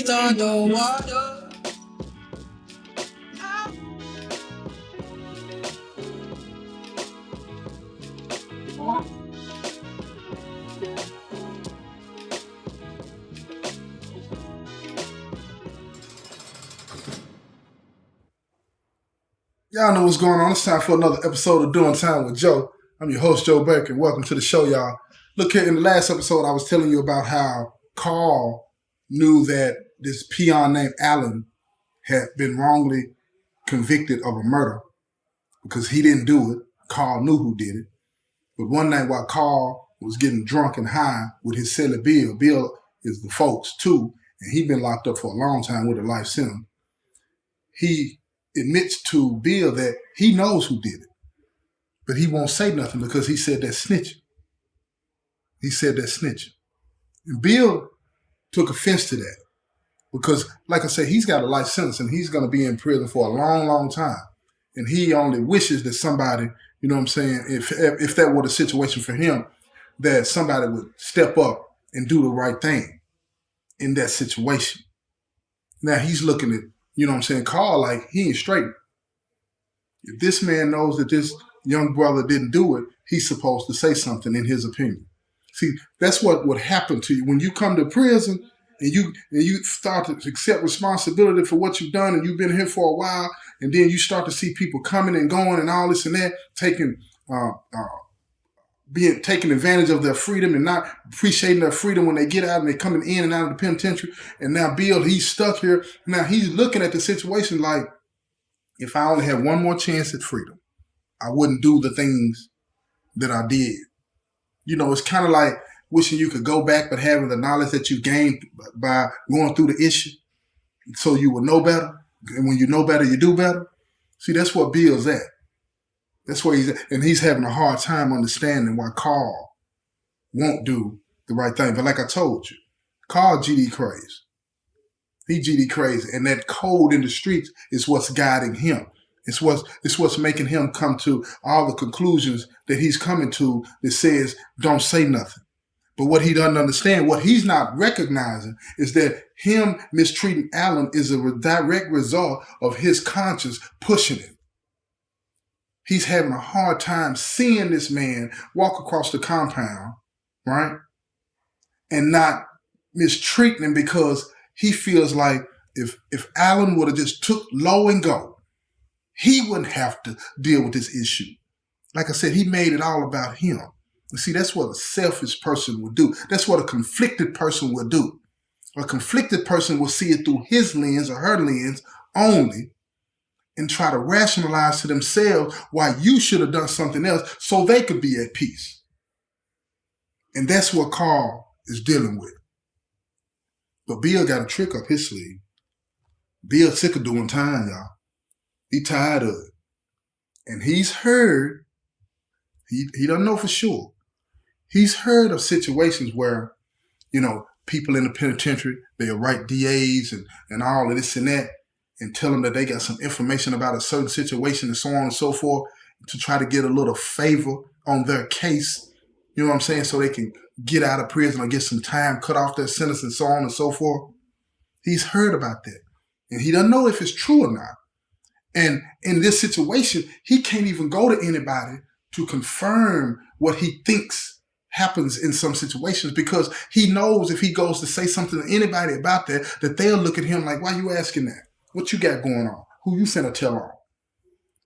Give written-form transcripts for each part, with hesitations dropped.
feet underwater. Y'all know what's going on. It's time for another episode of Doing Time with Joe. I'm your host, Joe Baker, and welcome to the show, y'all. Look here, in the last episode, I was telling you about how Carl knew that this peon named Alan had been wrongly convicted of a murder because he didn't do it. Carl knew who did it. But one night while Carl was getting drunk and high with his celly Bill is the folks too, and he'd been locked up for a long time with a life sentence. He admits to Bill that he knows who did it, but he won't say nothing because he said that snitching. He said that snitching. And Bill took offense to that because, like I said, he's got a life sentence and he's going to be in prison for a long, long time. And he only wishes that somebody, you know what I'm saying, if that were the situation for him, that somebody would step up and do the right thing in that situation. Now he's looking at, you know what I'm saying, Carl like he ain't straight. If this man knows that this young brother didn't do it, he's supposed to say something in his opinion. See, that's what would happen to you when you come to prison and you start to accept responsibility for what you've done and you've been here for a while, and then you start to see people coming and going and all this and that, taking advantage of their freedom and not appreciating their freedom when they get out and they're coming in and out of the penitentiary. And now Bill, he's stuck here. Now he's looking at the situation like, if I only had one more chance at freedom, I wouldn't do the things that I did. You know, it's kind of like wishing you could go back, but having the knowledge that you gained by going through the issue so you will know better. And when you know better, you do better. See, that's what Bill's at. That's where he's at. And he's having a hard time understanding why Carl won't do the right thing. But like I told you, Carl GD crazy. He GD crazy. And that code in the streets is what's guiding him. It's what's making him come to all the conclusions that he's coming to that says, don't say nothing. But what he doesn't understand, what he's not recognizing is that him mistreating Alan is a direct result of his conscience pushing him. He's having a hard time seeing this man walk across the compound, right? And not mistreating him because he feels like if Alan would have just took low and go, he wouldn't have to deal with this issue. Like I said, he made it all about him. You see, that's what a selfish person would do. That's what a conflicted person would do. A conflicted person will see it through his lens or her lens only and try to rationalize to themselves why you should have done something else so they could be at peace. And that's what Carl is dealing with. But Bill got a trick up his sleeve. Bill sick of doing time, y'all. He tired of it. And he's heard, he doesn't know for sure, he's heard of situations where, you know, people in the penitentiary, they'll write DAs and all of this and that and tell them that they got some information about a certain situation and so on and so forth to try to get a little favor on their case. You know what I'm saying? So they can get out of prison or get some time cut off their sentence and so on and so forth. He's heard about that. And he doesn't know if it's true or not. And in this situation, he can't even go to anybody to confirm what he thinks happens in some situations because he knows if he goes to say something to anybody about that they'll look at him like, why you asking that? What you got going on? Who you finna tell on?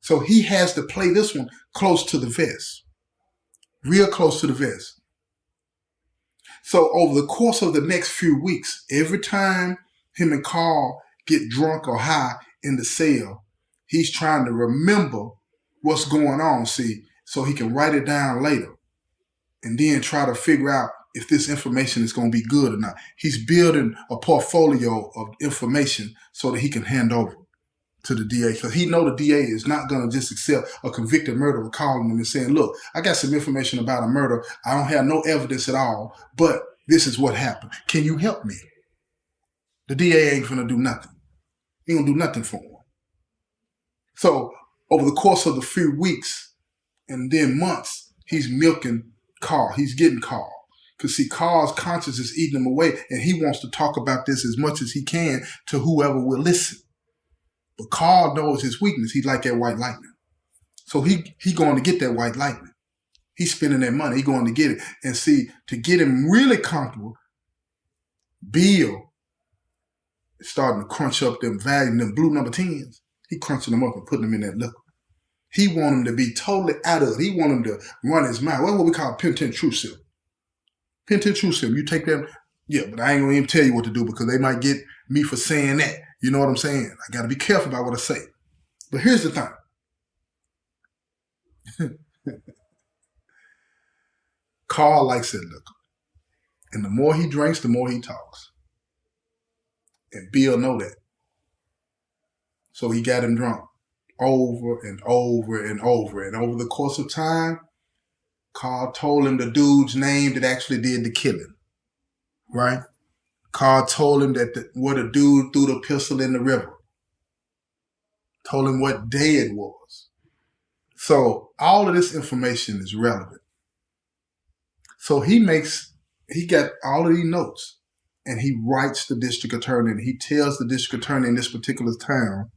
So he has to play this one close to the vest. Real close to the vest. So over the course of the next few weeks, every time him and Carl get drunk or high in the cell, he's trying to remember what's going on, see, so he can write it down later and then try to figure out if this information is going to be good or not. He's building a portfolio of information so that he can hand over to the DA because he know the DA is not going to just accept a convicted murderer calling him and saying, look, I got some information about a murder. I don't have no evidence at all, but this is what happened. Can you help me? The DA ain't going to do nothing. He ain't going to do nothing for him. So over the course of the few weeks and then months, he's milking Carl. He's getting Carl. Because see, Carl's conscience is eating him away, and he wants to talk about this as much as he can to whoever will listen. But Carl knows his weakness. He's like that white lightning. So he going to get that white lightning. He's spending that money. He's going to get it. And see, to get him really comfortable, Bill is starting to crunch up them value, them blue number 10s. He crunching them up and putting them in that liquor. He want him to be totally out of it. He want him to run his mouth. That's what we call PT.2 sip. PT.2 sip. You take them, yeah, but I ain't going to even tell you what to do because they might get me for saying that. You know what I'm saying? I got to be careful about what I say. But here's the thing. Carl likes that liquor. And the more he drinks, the more he talks. And Bill know that. So he got him drunk over and over and over. And over the course of time, Carl told him the dude's name that actually did the killing. Right? Carl told him that where the dude threw the pistol in the river. Told him what day it was. So all of this information is relevant. So he got all of these notes and he writes the district attorney and he tells the district attorney in this particular town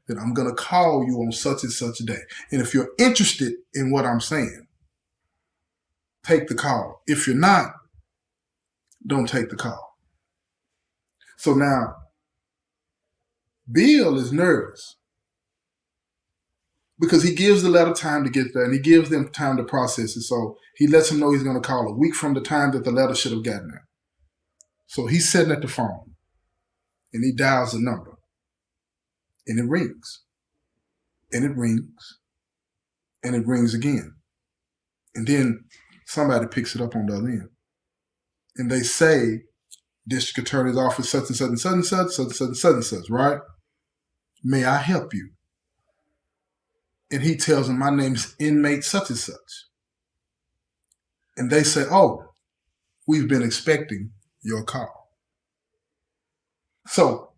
that I'm going to call you on such and such a day. And if you're interested in what I'm saying, take the call. If you're not, don't take the call. So now, Bill is nervous because he gives the letter time to get there and he gives them time to process it. So he lets them know he's going to call a week from the time that the letter should have gotten there. So he's sitting at the phone and he dials the number and it rings and it rings and it rings again. And then somebody picks it up on the other end and they say, District Attorney's Office, such and such and such and such, such and such and such and such, right? May I help you? And he tells them, my name's inmate such and such. And they say, oh, we've been expecting your call. So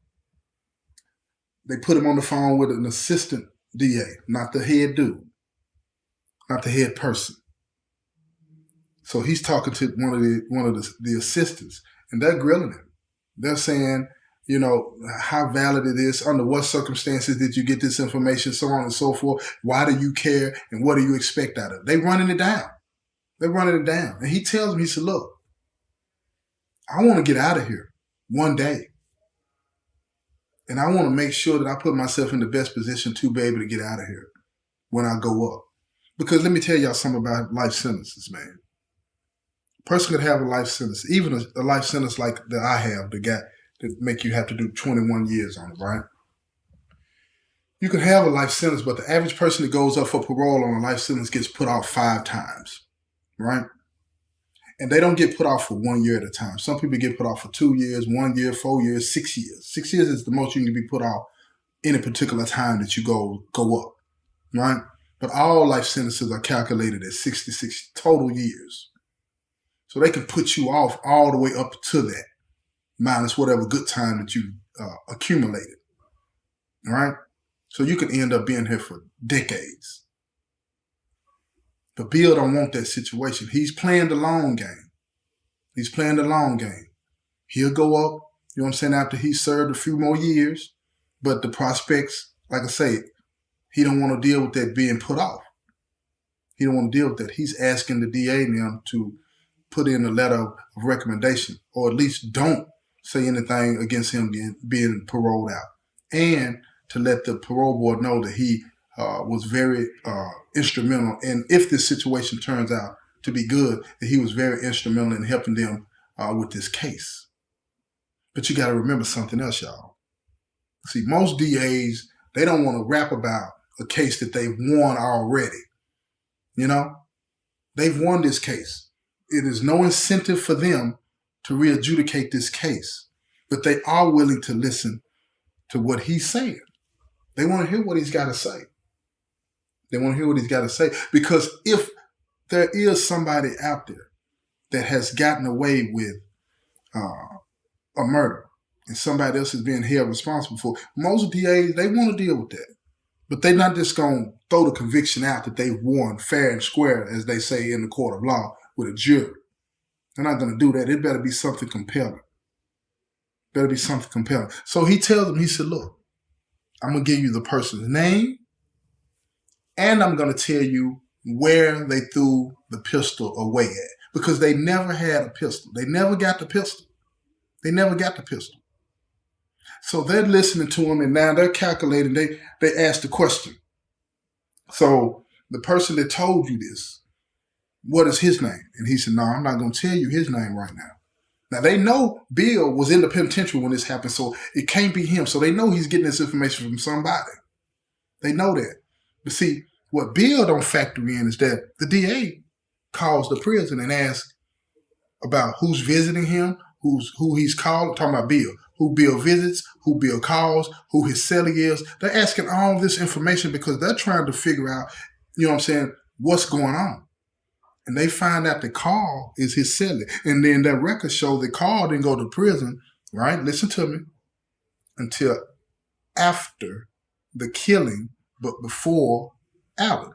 they put him on the phone with an assistant DA, not the head dude, not the head person. So he's talking to one of the assistants, and they're grilling him. They're saying, you know, how valid it is, under what circumstances did you get this information, so on and so forth. Why do you care, and what do you expect out of it? They're running it down. They're running it down. And he tells me, he said, look, I want to get out of here one day. And I want to make sure that I put myself in the best position to be able to get out of here when I go up. Because let me tell y'all something about life sentences, man. A person could have a life sentence, even a life sentence like that I have, the guy that make you have to do 21 years on it, right? You can have a life sentence, but the average person that goes up for parole on a life sentence gets put out 5 times, right? And they don't get put out for 1 year at a time. Some people get put out for 2 years, 1 year, 4 years, 6 years. 6 years is the most you can be put out any particular time that you go up, right? But all life sentences are calculated at 66 total years. So they can put you off all the way up to that, minus whatever good time that you accumulated, all right? So you can end up being here for decades. But Bill don't want that situation. He's playing the long game. He's playing the long game. He'll go up, you know what I'm saying, after he's served a few more years. But the prospects, like I say, he don't want to deal with that being put off. He don't want to deal with that. He's asking the DA now to put in a letter of recommendation, or at least don't say anything against him being paroled out. And to let the parole board know that he was very instrumental. And if this situation turns out to be good, that he was very instrumental in helping them with this case. But you got to remember something else, y'all. See, most DAs, they don't want to rap about a case that they've won already. You know, they've won this case. It is no incentive for them to re-adjudicate this case, but they are willing to listen to what he's saying. They want to hear what he's got to say. They want to hear what he's got to say, because if there is somebody out there that has gotten away with a murder and somebody else is being held responsible for, most DAs, they want to deal with that. But they're not just going to throw the conviction out that they've won fair and square, as they say in the court of law, with a jury. They're not going to do that. It better be something compelling. Better be something compelling. So he tells them, he said, look, I'm going to give you the person's name, and I'm going to tell you where they threw the pistol away at. Because they never had a pistol. They never got the pistol. They never got the pistol. So they're listening to him, and now they're calculating. They ask the question. So the person that told you this, what is his name? And he said, no, I'm not going to tell you his name right now. Now, they know Bill was in the penitentiary when this happened, so it can't be him. So they know he's getting this information from somebody. They know that. But see, what Bill don't factor in is that the DA calls the prison and asks about who's visiting him, who he's called, talking about Bill, who Bill visits, who Bill calls, who his cellie is. They're asking all this information because they're trying to figure out, you know what I'm saying, what's going on. And they find out that Carl is his cellie. And then that record shows that Carl didn't go to prison, right? Listen to me. Until after the killing, but before Alan.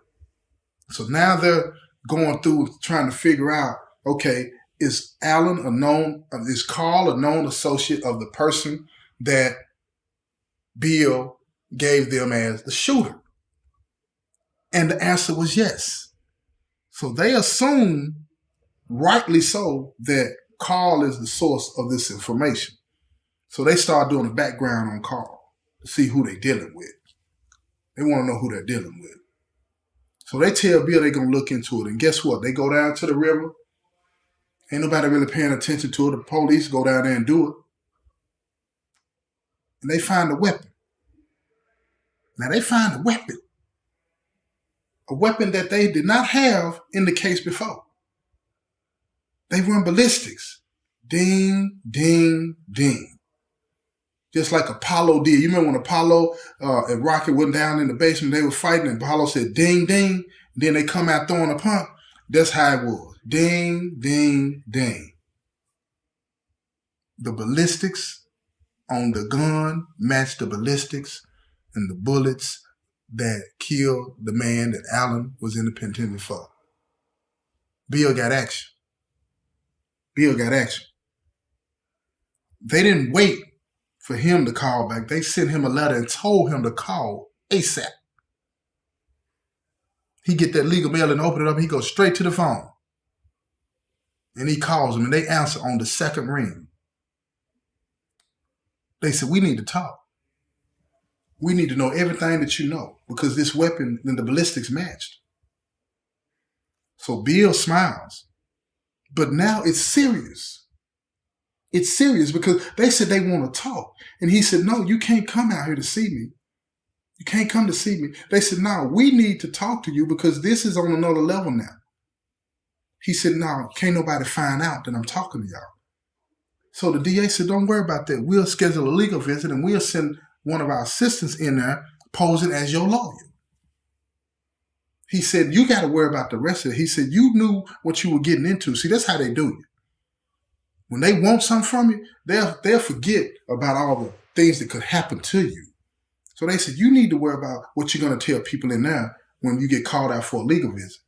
So now they're going through trying to figure out, okay, is Carl a known associate of the person that Bill gave them as the shooter? And the answer was yes. So they assume, rightly so, that Carl is the source of this information. So they start doing a background on Carl to see who they're dealing with. They want to know who they're dealing with. So they tell Bill they're going to look into it. And guess what? They go down to the river. Ain't nobody really paying attention to it. The police go down there and do it. And they find a weapon. Now they find a weapon. A weapon that they did not have in the case before. They run ballistics. Ding, ding, ding. Just like Apollo did. You remember when Apollo and Rocket went down in the basement, they were fighting, and Apollo said, ding, ding. Then they come out throwing a pump. That's how it was. Ding, ding, ding. The ballistics on the gun matched the ballistics and the bullets that killed the man that Alan was in the penitentiary for. Bill got action. Bill got action. They didn't wait for him to call back. They sent him a letter and told him to call ASAP. He get that legal mail and open it up, and he goes straight to the phone. And he calls them, and they answer on the second ring. They said, we need to talk. We need to know everything that you know, because this weapon and the ballistics matched. So Bill smiles. But now it's serious. It's serious because they said they want to talk. And he said, no, you can't come out here to see me. You can't come to see me. They said, no, we need to talk to you because this is on another level now. He said, no, can't nobody find out that I'm talking to y'all. So the DA said, don't worry about that. We'll schedule a legal visit and we'll send one of our assistants in there posing as your lawyer. He said, you got to worry about the rest of it. He said, you knew what you were getting into. See, that's how they do you. When they want something from you, they'll forget about all the things that could happen to you. So they said, you need to worry about what you're going to tell people in there when you get called out for a legal visit.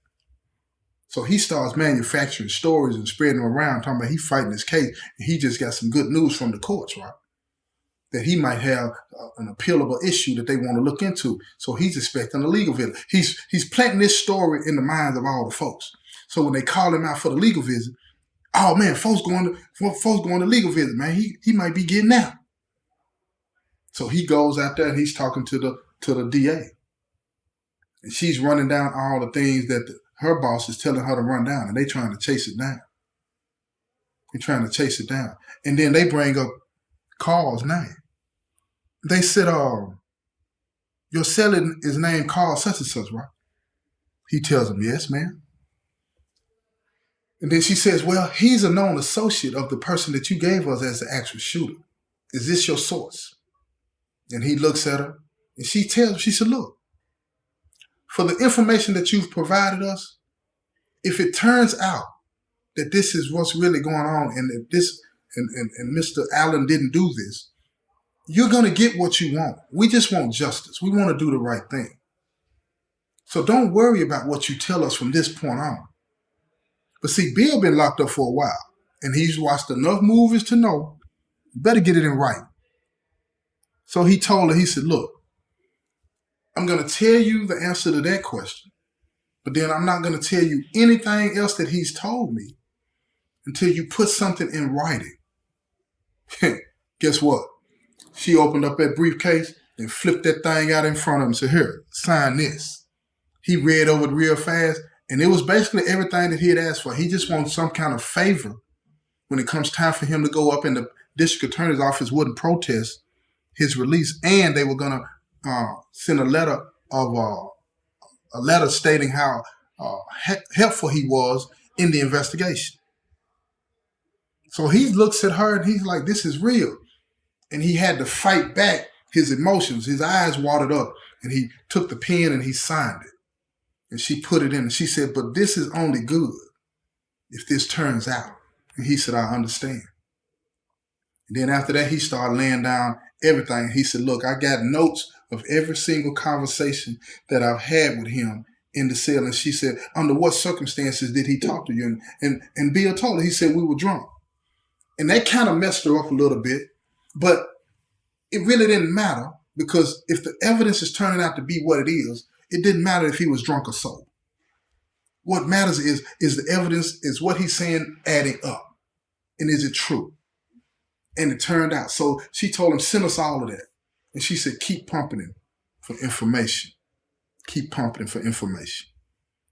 So he starts manufacturing stories and spreading them around, talking about he fighting his case, and he just got some good news from the courts, right? That he might have an appealable issue that they want to look into. So he's expecting a legal visit. He's planting this story in the minds of all the folks. So when they call him out for the legal visit, oh man, folks going to legal visit, man. He might be getting out. So he goes out there and he's talking to the DA. And she's running down all the things that her boss is telling her to run down, and they trying to chase it down. They're trying to chase it down. And then they bring up Carl's name. They said, your cellie is named Carl such and such, right? He tells them, yes, ma'am. And then she says, well, he's a known associate of the person that you gave us as the actual shooter. Is this your source? And he looks at her, and she said, look, for the information that you've provided us, if it turns out that this is what's really going on and that this and Mr. Allen didn't do this, you're going to get what you want. We just want justice. We want to do the right thing. So don't worry about what you tell us from this point on. But see, Bill been locked up for a while. and he's watched enough movies to know you better get it in writing. So he told her, he said, look, I'm going to tell you the answer to that question, but then I'm not going to tell you anything else that he's told me until you put something in writing. Guess what? She opened up that briefcase and flipped that thing out in front of him and said, here, sign this. He read over it real fast, and it was basically everything that he had asked for. He just wants some kind of favor when it comes time for him to go up in the district attorney's office, wouldn't protest his release, and they were going to send a letter stating how helpful he was in the investigation. So he looks at her and he's like, this is real. And he had to fight back his emotions. His eyes watered up, and he took the pen and he signed it. And she put it in, and she said, but this is only good if this turns out. And he said, I understand. And then after that, he started laying down everything. He said, look, I got notes of every single conversation that I've had with him in the cell. And she said, under what circumstances did he talk to you? And Bill told her, he said, we were drunk. And that kind of messed her up a little bit. But it really didn't matter, because if the evidence is turning out to be what it is, it didn't matter if he was drunk or sober. What matters is the evidence, is what he's saying adding up. And is it true? And it turned out. So she told him, send us all of that. And she said, keep pumping him for information. Keep pumping him for information.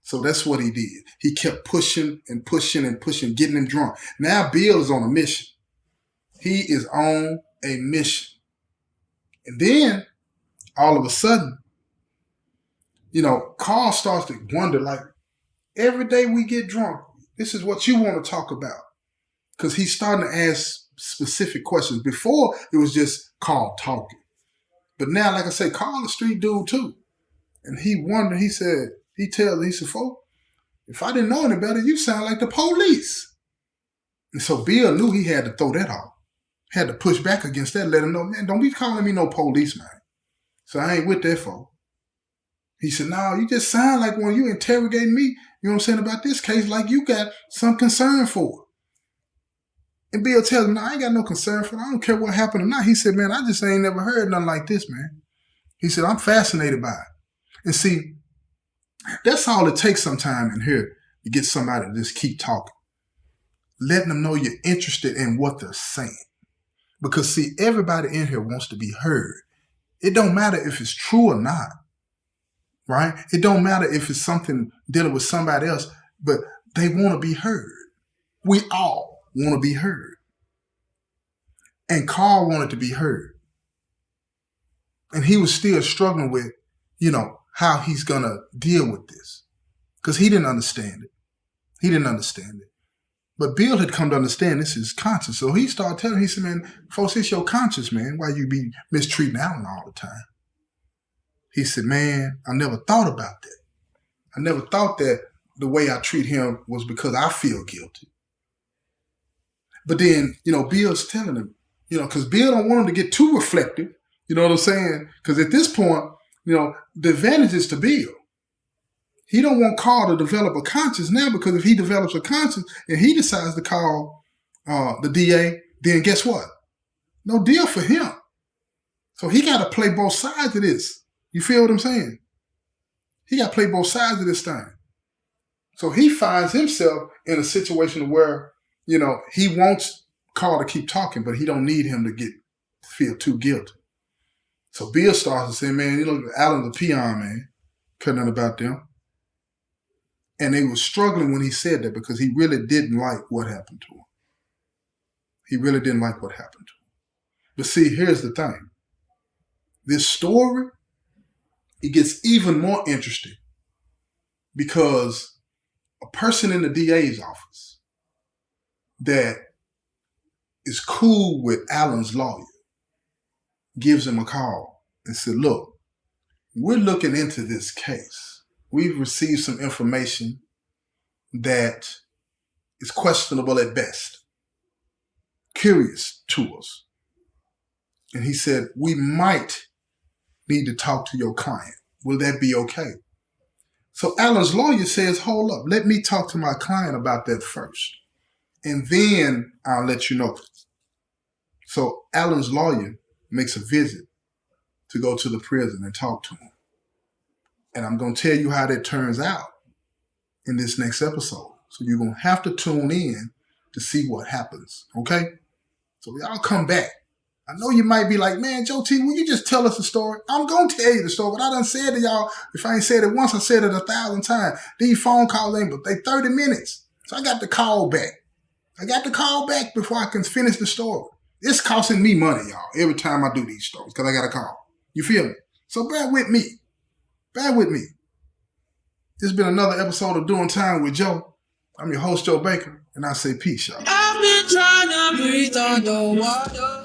So that's what he did. He kept pushing and pushing and pushing, getting him drunk. Now Bill is on a mission. He is on a mission. And then, all of a sudden, Carl starts to wonder, like, every day we get drunk, this is what you want to talk about. Because he's starting to ask specific questions. Before, it was just Carl talking. But now, like I say, Carl a street dude too. And he wondered, he said, folk, if I didn't know any better, you sound like the police. And so Bill knew he had to throw that off. Had to push back against that, let him know, man, don't be calling me no police, man. So I ain't with that, folk. He said, no, you just sound like when you interrogating me, you know what I'm saying, about this case, like you got some concern for it. And Bill tells him, no, I ain't got no concern for it. I don't care what happened or not. He said, man, I just ain't never heard nothing like this, man. He said, I'm fascinated by it. And see, that's all it takes sometime in here to get somebody to just keep talking. Letting them know you're interested in what they're saying. Because, see, everybody in here wants to be heard. It don't matter if it's true or not, right? It don't matter if it's something dealing with somebody else, but they want to be heard. We all want to be heard. And Carl wanted to be heard. And he was still struggling with, how he's going to deal with this. Because he didn't understand it. He didn't understand it. But Bill had come to understand this is conscience. So he started telling, he said, man, folks, it's your conscience, man. Why you be mistreating Alan all the time? He said, man, I never thought about that. I never thought that the way I treat him was because I feel guilty. But then, Bill's telling him, because Bill don't want him to get too reflective. You know what I'm saying? Because at this point, the advantage is to Bill. He don't want Carl to develop a conscience now, because if he develops a conscience and he decides to call the DA, then guess what? No deal for him. So he got to play both sides of this. You feel what I'm saying? He got to play both sides of this thing. So he finds himself in a situation where, he wants Carl to keep talking, but he don't need him to feel too guilty. So Bill starts to say, man, Alan's a peon, man. Care nothing about them. And they were struggling when he said that, because he really didn't like what happened to him. He really didn't like what happened to him. But see, here's the thing. This story, it gets even more interesting, because a person in the DA's office that is cool with Alan's lawyer gives him a call and said, look, we're looking into this case. We've received some information that is questionable at best, curious to us. And he said, we might need to talk to your client. Will that be okay? So Alan's lawyer says, hold up, let me talk to my client about that first. and then I'll let you know. So Alan's lawyer makes a visit to go to the prison and talk to him. And I'm going to tell you how that turns out in this next episode. So you're going to have to tune in to see what happens, okay? So y'all come back. I know you might be like, man, Joe T, will you just tell us the story? I'm going to tell you the story, but I done said to y'all, if I ain't said it once, I said it 1,000 times. These phone calls ain't, but they 30 minutes. So I got to call back. Before I can finish the story. It's costing me money, y'all, every time I do these stories, because I got to call. You feel me? So bear with me. This has been another episode of Doing Time with Joe. I'm your host, Joe Baker, and I say peace, y'all. I've been trying to breathe underwater.